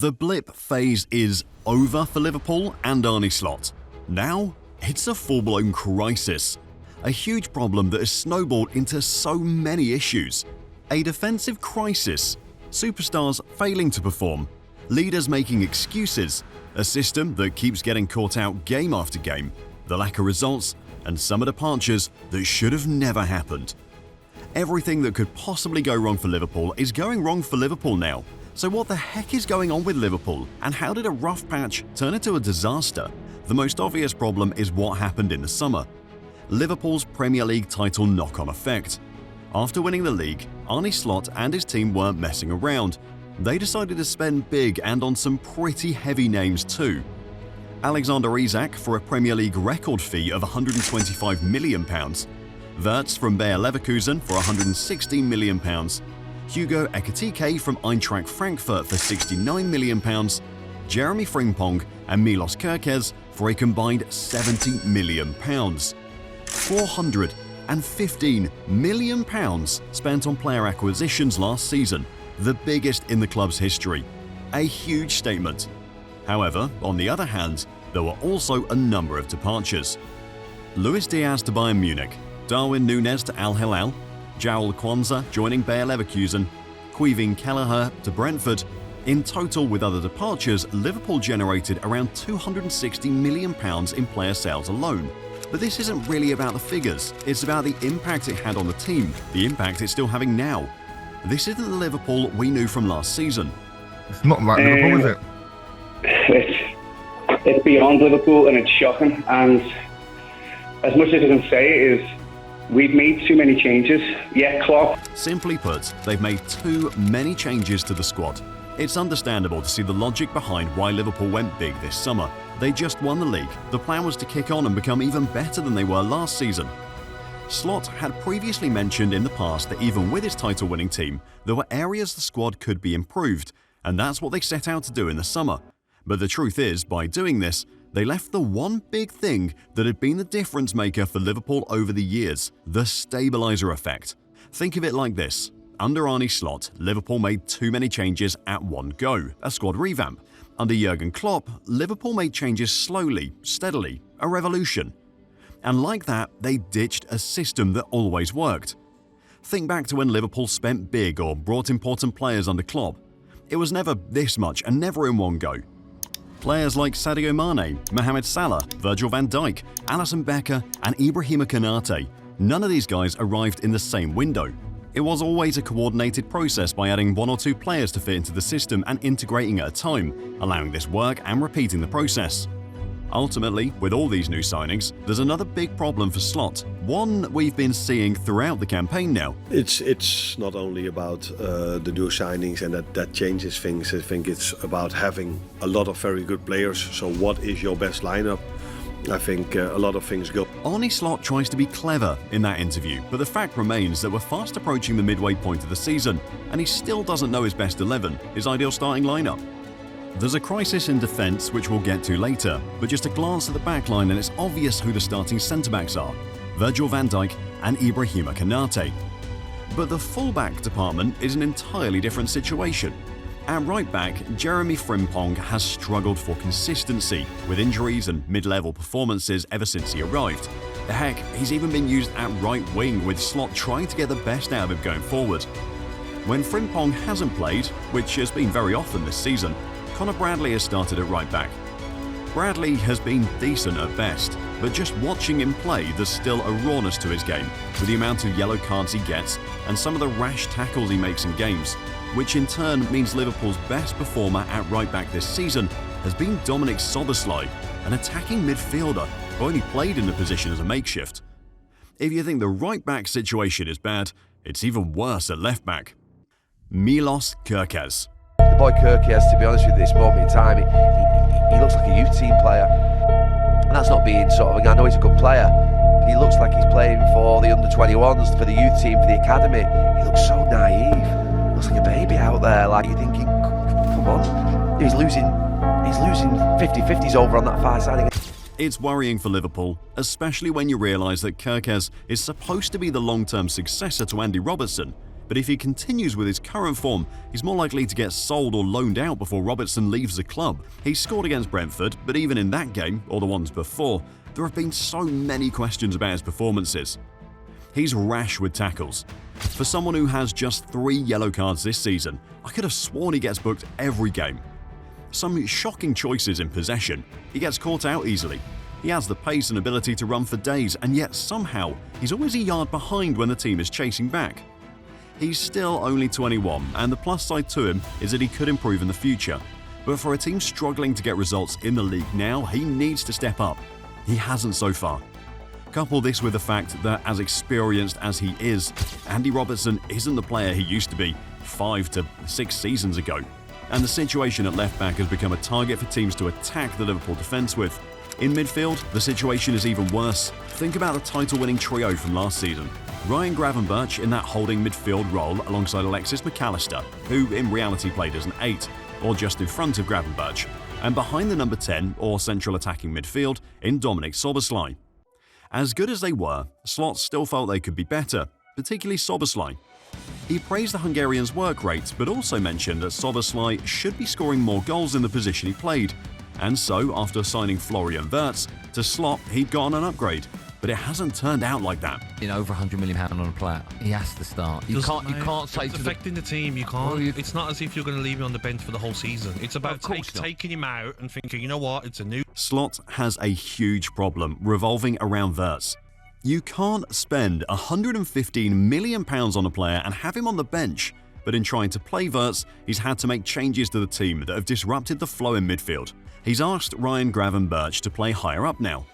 The blip phase is over for Liverpool and Arne Slot. Now, it's a full-blown crisis. A huge problem that has snowballed into so many issues. A defensive crisis, superstars failing to perform, leaders making excuses, a system that keeps getting caught out game after game, the lack of results, and summer departures that should have never happened. Everything that could possibly go wrong for Liverpool is going wrong for Liverpool now. So what the heck is going on with Liverpool, and how did a rough patch turn into a disaster? The most obvious problem is what happened in the summer. Liverpool's Premier League title knock-on effect. After winning the league, Arne Slot and his team weren't messing around. They decided to spend big and on some pretty heavy names too. Alexander Isak for a Premier League record fee of £125 million. Wirtz from Bayer Leverkusen for £116 million. Hugo Ekitike from Eintracht Frankfurt for £69 million, Jeremy Frimpong and Milos Kerkez for a combined £70 million. £415 million spent on player acquisitions last season, the biggest in the club's history. A huge statement. However, on the other hand, there were also a number of departures. Díaz to Bayern Munich, Darwin Núñez to Al Hilal, Quansah joining Bayer Leverkusen, Kelleher to Brentford. In total, with other departures, Liverpool generated around £260 million in player sales alone. But this isn't really about the figures, it's about the impact it had on the team, the impact it's still having now. This isn't the Liverpool we knew from last season. It's not like Liverpool, is it? It's beyond Liverpool and it's shocking. And as much as I can say is, we've made too many changes. Yeah, Klopp. Simply put, they've made too many changes to the squad. It's understandable to see the logic behind why Liverpool went big this summer. They just won the league. The plan was to kick on and become even better than they were last season. Slot had previously mentioned in the past that even with his title-winning team, there were areas the squad could be improved, and that's what they set out to do in the summer. But the truth is, by doing this, they left the one big thing that had been the difference maker for Liverpool over the years, the stabiliser effect. Think of it like this. Under Arne Slot, Liverpool made too many changes at one go, a squad revamp. Under Jurgen Klopp, Liverpool made changes slowly, steadily, a revolution. And like that, they ditched a system that always worked. Think back to when Liverpool spent big or brought important players under Klopp. It was never this much and never in one go. Players like Sadio Mane, Mohamed Salah, Virgil van Dijk, Alisson Becker and Ibrahima Konaté, none of these guys arrived in the same window. It was always a coordinated process by adding one or two players to fit into the system and integrating at a time, allowing this work and repeating the process. Ultimately, with all these new signings, there's another big problem for Slot, one we've been seeing throughout the campaign now. It's not only about the new signings and that changes things. I think it's about having a lot of very good players. So what is your best lineup? I think a lot of things go. Arne Slot tries to be clever in that interview, but the fact remains that we're fast approaching the midway point of the season, and he still doesn't know his best 11, his ideal starting lineup. There's a crisis in defence which we'll get to later, but just a glance at the backline and it's obvious who the starting centre-backs are, Virgil van Dijk and Ibrahima Konaté. But the fullback department is an entirely different situation. At right-back, Jeremy Frimpong has struggled for consistency, with injuries and mid-level performances ever since he arrived. Heck, he's even been used at right-wing, with Slot trying to get the best out of him going forward. When Frimpong hasn't played, which has been very often this season, Conor Bradley has started at right-back. Bradley has been decent at best, but just watching him play, there's still a rawness to his game, with the amount of yellow cards he gets and some of the rash tackles he makes in games, which in turn means Liverpool's best performer at right-back this season has been Dominic Szoboszlai, an attacking midfielder who only played in the position as a makeshift. If you think the right-back situation is bad, it's even worse at left-back. Milos Kerkez. The boy Kerkez, to be honest with you, at this moment in time, he looks like a youth team player. And that's not being sort of, I know he's a good player, but he looks like he's playing for the under-21s, for the youth team, for the academy. He looks so naive. He looks like a baby out there, like you're thinking, come on. He's losing 50-50s over on that far side. It's worrying for Liverpool, especially when you realise that Kerkez is supposed to be the long-term successor to Andy Robertson. but if he continues with his current form, he's more likely to get sold or loaned out before Robertson leaves the club. He scored against Brentford, but even in that game, or the ones before, there have been so many questions about his performances. He's rash with tackles. For someone who has just 3 yellow cards this season, I could have sworn he gets booked every game. Some shocking choices in possession. He gets caught out easily. He has the pace and ability to run for days, and yet somehow he's always a yard behind when the team is chasing back. He's still only 21, and the plus side to him is that he could improve in the future. But for a team struggling to get results in the league now, he needs to step up. He hasn't so far. Couple this with the fact that, as experienced as he is, Andy Robertson isn't the player he used to be 5 to 6 seasons ago. And the situation at left-back has become a target for teams to attack the Liverpool defence with. In midfield, the situation is even worse. Think about the title-winning trio from last season. Ryan Gravenberch in that holding midfield role alongside Alexis McAllister, who in reality played as an 8, or just in front of Gravenberch, and behind the number 10 or central attacking midfield in Szoboszlai. As good as they were, Slot still felt they could be better, particularly Szoboszlai. He praised the Hungarian's work rate, but also mentioned that Szoboszlai should be scoring more goals in the position he played. And so, after signing Florian Wirtz to Slot, he'd gotten an upgrade. But it hasn't turned out like that. Over £100 million on a player, he has to start. You can't say it's to affecting the team. You can't. Well, it's not as if you're going to leave him on the bench for the whole season. It's about taking him out and thinking, you know what, it's a new. Slot has a huge problem revolving around Wirtz. You can't spend £115 million on a player and have him on the bench. But in trying to play Wirtz, he's had to make changes to the team that have disrupted the flow in midfield. He's asked Ryan Gravenberch to play higher up now.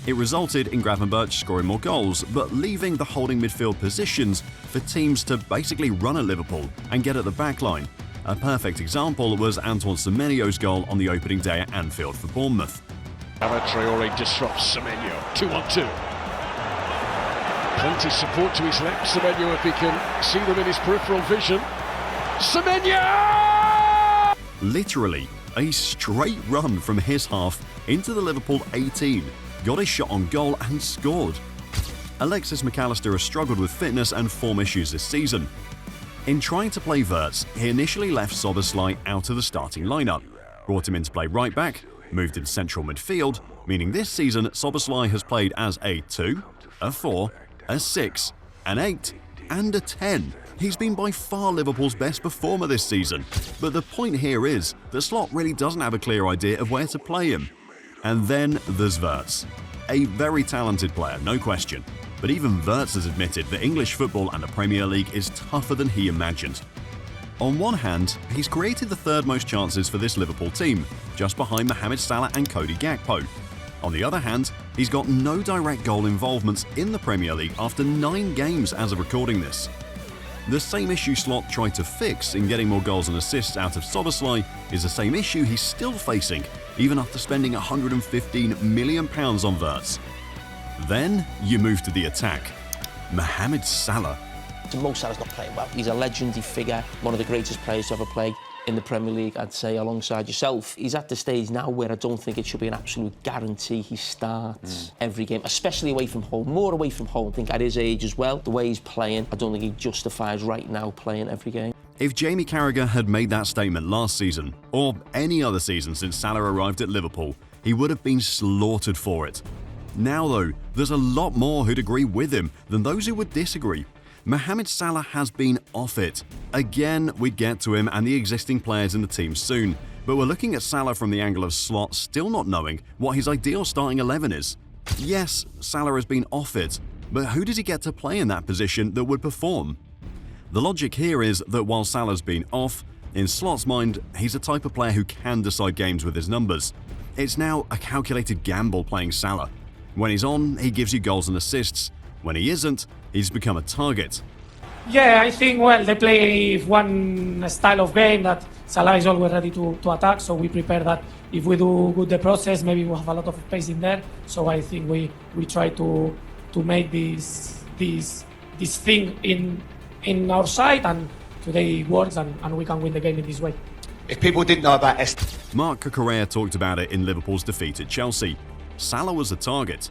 It resulted in Gravenberch scoring more goals, but leaving the holding midfield positions for teams to basically run at Liverpool and get at the back line. A perfect example was Antoine Semenyo's goal on the opening day at Anfield for Bournemouth. Traore disrupts Semenyo, 2-on-2. Plenty of support to his left, Semenyo, if he can see them in his peripheral vision. Semenyo! Literally, a straight run from his half into the Liverpool 18, got his shot on goal and scored. Alexis McAllister has struggled with fitness and form issues this season. In trying to play Wirtz, he initially left Szoboszlai out of the starting lineup, brought him in to play right back, moved into central midfield, meaning this season Szoboszlai has played as a 2, a 4, a 6, an 8, and a 10. He's been by far Liverpool's best performer this season. But the point here is that Slot really doesn't have a clear idea of where to play him. And then there's Wirtz. A very talented player, no question. But even Wirtz has admitted that English football and the Premier League is tougher than he imagined. On one hand, he's created the third most chances for this Liverpool team, just behind Mohamed Salah and Cody Gakpo. On the other hand, he's got no direct goal involvements in the Premier League after 9 games as of recording this. The same issue Slot tried to fix in getting more goals and assists out of Szoboszlai is the same issue he's still facing, even after spending £115 million on Wirtz. Then you move to the attack. Mohamed Salah. Mo Salah's not playing well. He's a legendary figure, one of the greatest players to ever play in the Premier League, I'd say, alongside yourself. He's at the stage now where I don't think it should be an absolute guarantee he starts every game, especially away from home, more away from home. I think at his age as well, the way he's playing, I don't think he justifies right now playing every game. If Jamie Carragher had made that statement last season, or any other season since Salah arrived at Liverpool, he would have been slaughtered for it. Now though, there's a lot more who'd agree with him than those who would disagree. Mohamed Salah has been off it. Again, we'd get to him and the existing players in the team soon, but we're looking at Salah from the angle of Slot still not knowing what his ideal starting 11 is. Yes, Salah has been off it, but who does he get to play in that position that would perform? The logic here is that while Salah's been off, in Slot's mind, he's a type of player who can decide games with his numbers. It's now a calculated gamble playing Salah. When he's on, he gives you goals and assists. When he isn't, he's become a target. Yeah, I think, well, they play one style of game that Salah is always ready to attack, so we prepare that if we do good the process, maybe we'll have a lot of space in there. So I think we try to make this thing in our side, and today it works, and we can win the game in this way. If people didn't know about Marc Cucurella talked about it in Liverpool's defeat at Chelsea. Salah was a target.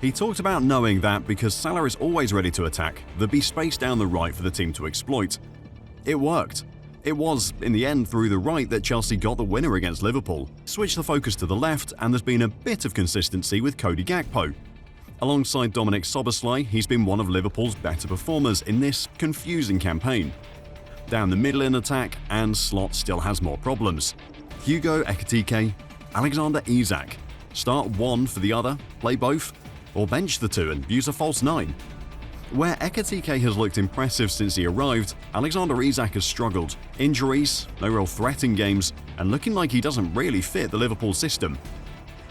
He talked about knowing that because Salah is always ready to attack, there'd be space down the right for the team to exploit. It worked. It was, in the end, through the right that Chelsea got the winner against Liverpool. Switch the focus to the left, and there's been a bit of consistency with Cody Gakpo. Alongside Dominic Szoboszlai, he's been one of Liverpool's better performers in this confusing campaign. Down the middle in attack, and Slot still has more problems. Hugo Ekitike, Alexander Isak. Start one for the other, play both, or bench the two and use a false 9. Where Ekitike has looked impressive since he arrived, Alexander Isak has struggled. Injuries, no real threat in games, and looking like he doesn't really fit the Liverpool system.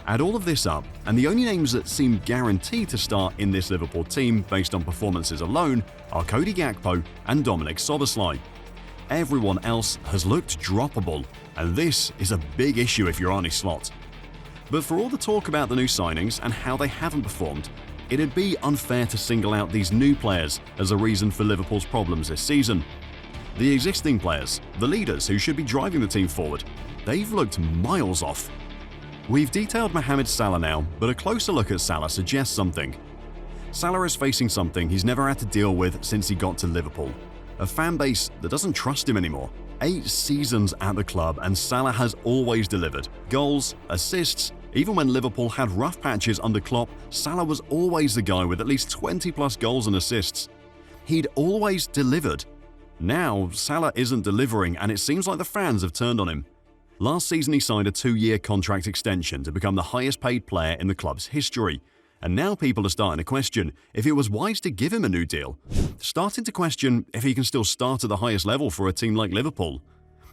Add all of this up, and the only names that seem guaranteed to start in this Liverpool team based on performances alone are Cody Gakpo and Dominic Szoboszlai. Everyone else has looked droppable, and this is a big issue if you're Arne Slot. But for all the talk about the new signings and how they haven't performed, it'd be unfair to single out these new players as a reason for Liverpool's problems this season. The existing players, the leaders who should be driving the team forward, they've looked miles off. We've detailed Mohamed Salah now, but a closer look at Salah suggests something. Salah is facing something he's never had to deal with since he got to Liverpool. A fan base that doesn't trust him anymore. 8 seasons at the club and Salah has always delivered. Goals, assists, even when Liverpool had rough patches under Klopp, Salah was always the guy with at least 20 plus goals and assists. He'd always delivered. Now, Salah isn't delivering and it seems like the fans have turned on him. Last season he signed a 2-year contract extension to become the highest paid player in the club's history. And now people are starting to question if it was wise to give him a new deal. Starting to question if he can still start at the highest level for a team like Liverpool.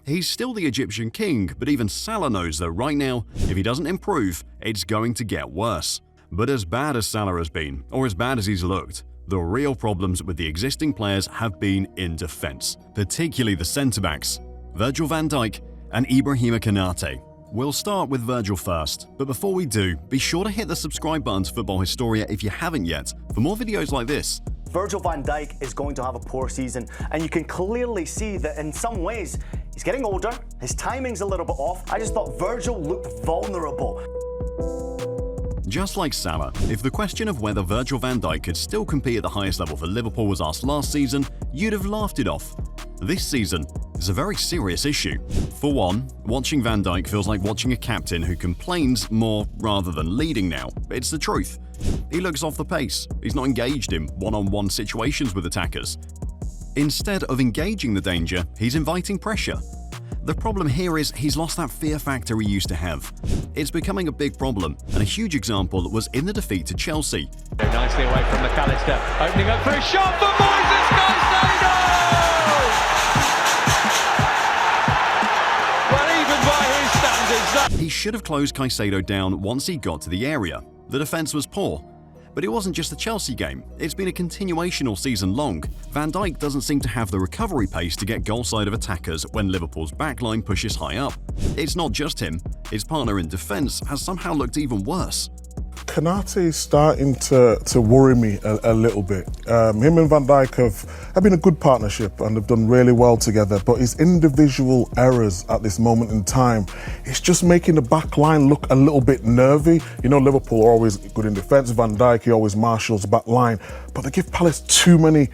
He's still the Egyptian king, but even Salah knows that right now, if he doesn't improve, it's going to get worse. But as bad as Salah has been, or as bad as he's looked, the real problems with the existing players have been in defence, particularly the centre-backs, Virgil van Dijk and Ibrahima Konaté. We'll start with Virgil first, but before we do, be sure to hit the subscribe button to Football Historia if you haven't yet, for more videos like this. Virgil van Dijk is going to have a poor season, and you can clearly see that in some ways, he's getting older, his timing's a little bit off. I just thought Virgil looked vulnerable. Just like Salah, if the question of whether Virgil van Dijk could still compete at the highest level for Liverpool was asked last season, you'd have laughed it off. This season is a very serious issue. For one, watching Van Dijk feels like watching a captain who complains more rather than leading now. It's the truth. He looks off the pace. He's not engaged in one-on-one situations with attackers. Instead of engaging the danger, he's inviting pressure. The problem here is he's lost that fear factor he used to have. It's becoming a big problem, and a huge example was in the defeat to Chelsea. Nicely away from McAllister, opening up for a shot for Moises Caicedo! Well, even by his standards, He should have closed Caicedo down once he got to the area. The defence was poor. But it wasn't just the Chelsea game, it's been a continuation all season long. Van Dijk doesn't seem to have the recovery pace to get goal side of attackers when Liverpool's backline pushes high up. It's not just him, his partner in defence has somehow looked even worse. Konaté is starting to worry me a little bit. Him and Van Dijk have been a good partnership and have done really well together, but his individual errors at this moment in time, it's just making the back line look a little bit nervy. You know, Liverpool are always good in defence. Van Dijk, he always marshals the back line, but they give Palace too many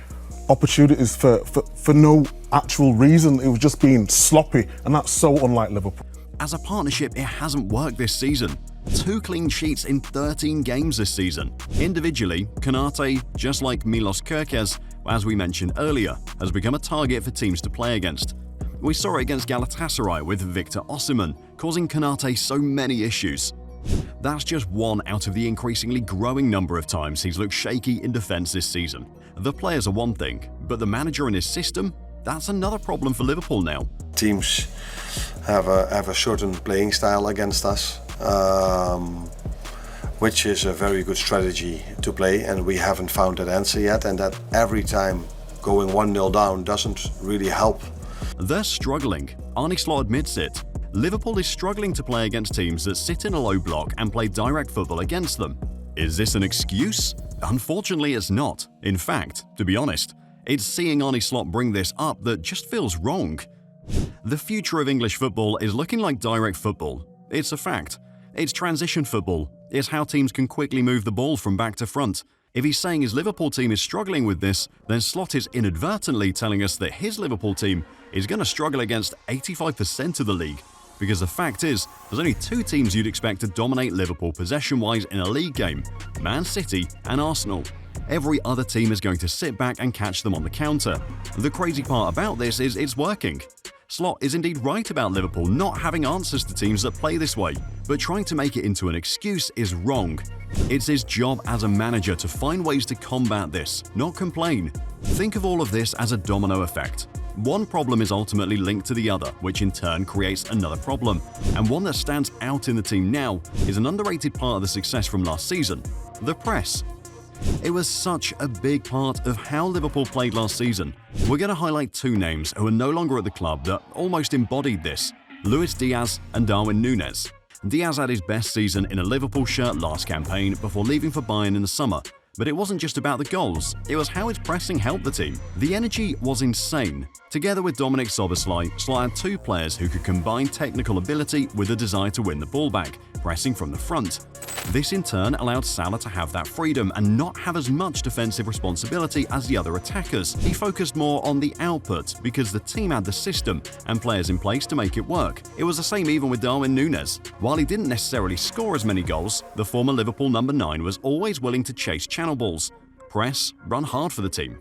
opportunities for no actual reason. It was just being sloppy, and that's so unlike Liverpool. As a partnership, it hasn't worked this season. 2 clean sheets in 13 games this season. Individually, Konaté, just like Milos Kerkez, as we mentioned earlier, has become a target for teams to play against. We saw it against Galatasaray with Victor Osimhen, causing Konaté so many issues. That's just one out of the increasingly growing number of times he's looked shaky in defence this season. The players are one thing, but the manager and his system? That's another problem for Liverpool now. Teams have a certain playing style against us, which is a very good strategy to play, and we haven't found that answer yet, and that every time going 1-0 down doesn't really help. They're struggling. Arne Slot admits it. Liverpool is struggling to play against teams that sit in a low block and play direct football against them. Is this an excuse? Unfortunately, it's not. In fact, to be honest, it's seeing Arne Slot bring this up that just feels wrong. The future of English football is looking like direct football. It's a fact. It's transition football, It's how teams can quickly move the ball from back to front. If he's saying his Liverpool team is struggling with this, then Slot is inadvertently telling us that his Liverpool team is going to struggle against 85% of the league. Because the fact is, there's only 2 teams you'd expect to dominate Liverpool possession-wise in a league game: Man City and Arsenal. Every other team is going to sit back and catch them on the counter. The crazy part about this is it's working. Slot is indeed right about Liverpool not having answers to teams that play this way, but trying to make it into an excuse is wrong. It's his job as a manager to find ways to combat this, not complain. Think of all of this as a domino effect. One problem is ultimately linked to the other, which in turn creates another problem. And one that stands out in the team now is an underrated part of the success from last season: the press. It was such a big part of how Liverpool played last season. We're going to highlight 2 names who are no longer at the club that almost embodied this: Luis Díaz and Darwin Núñez. Díaz had his best season in a Liverpool shirt last campaign before leaving for Bayern in the summer. But it wasn't just about the goals, it was how his pressing helped the team. The energy was insane. Together with Dominic Szoboszlai, Slot had 2 players who could combine technical ability with a desire to win the ball back, pressing from the front. This in turn allowed Salah to have that freedom and not have as much defensive responsibility as the other attackers. He focused more on the output because the team had the system and players in place to make it work. It was the same even with Darwin Núñez. While he didn't necessarily score as many goals, the former Liverpool number 9 was always willing to chase channel balls, press, run hard for the team.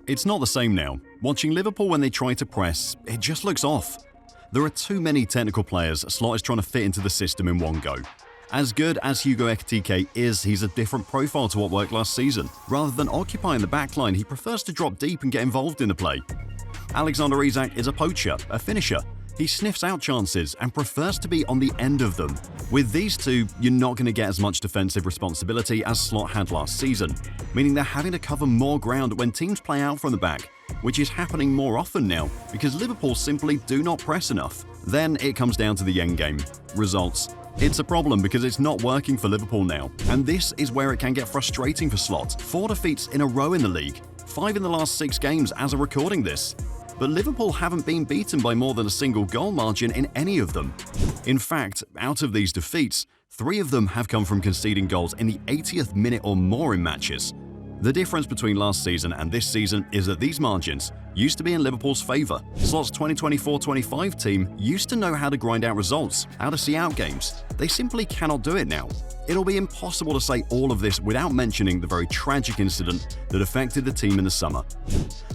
It's not the same now. Watching Liverpool when they try to press, it just looks off. There are too many technical players Slot is trying to fit into the system in one go. As good as Hugo Ekitike is, he's a different profile to what worked last season. Rather than occupying the backline, he prefers to drop deep and get involved in the play. Alexander Isak is a poacher, a finisher. He sniffs out chances and prefers to be on the end of them. With these 2, you're not going to get as much defensive responsibility as Slot had last season, meaning they're having to cover more ground when teams play out from the back, which is happening more often now because Liverpool simply do not press enough. Then it comes down to the end game: results. It's a problem because it's not working for Liverpool now, and this is where it can get frustrating for Slot. 4 defeats in a row in the league, 5 in the last 6 games as of recording this. But Liverpool haven't been beaten by more than a single goal margin in any of them. In fact, out of these defeats, 3 of them have come from conceding goals in the 80th minute or more in matches. The difference between last season and this season is that these margins used to be in Liverpool's favour. Slot's 2024-25 team used to know how to grind out results, how to see out games. They simply cannot do it now. It'll be impossible to say all of this without mentioning the very tragic incident that affected the team in the summer: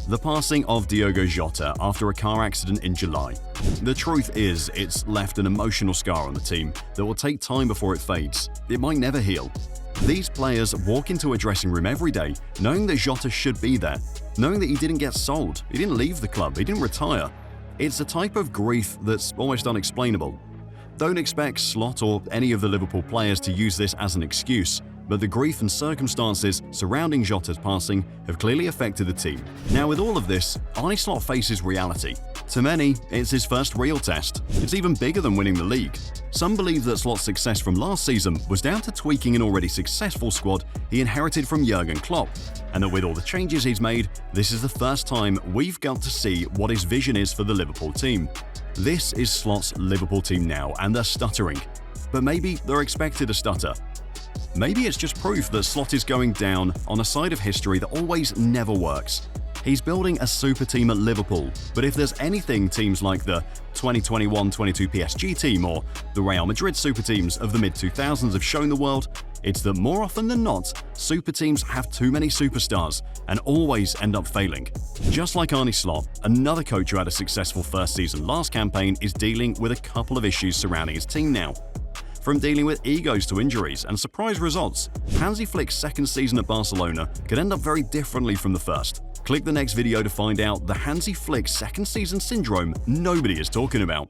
the passing of Diogo Jota after a car accident in July. The truth is, it's left an emotional scar on the team that will take time before it fades. It might never heal. These players walk into a dressing room every day knowing that Jota should be there, knowing that he didn't get sold, he didn't leave the club, he didn't retire. It's a type of grief that's almost unexplainable. Don't expect Slot or any of the Liverpool players to use this as an excuse, but the grief and circumstances surrounding Jota's passing have clearly affected the team. Now, with all of this, Arne Slot faces reality. To many, it's his first real test. It's even bigger than winning the league. Some believe that Slot's success from last season was down to tweaking an already successful squad he inherited from Jurgen Klopp, and that with all the changes he's made, this is the first time we've got to see what his vision is for the Liverpool team. This is Slot's Liverpool team now, and they're stuttering. But maybe they're expected to stutter. Maybe it's just proof that Slot is going down on a side of history that always never works. He's building a super team at Liverpool, but if there's anything teams like the 2021-22 PSG team or the Real Madrid super teams of the mid-2000s have shown the world, it's that more often than not, super teams have too many superstars and always end up failing. Just like Arne Slot, another coach who had a successful first season last campaign is dealing with a couple of issues surrounding his team now. From dealing with egos to injuries and surprise results, Hansi Flick's second season at Barcelona could end up very differently from the first. Click the next video to find out the Hansi Flick second season syndrome nobody is talking about.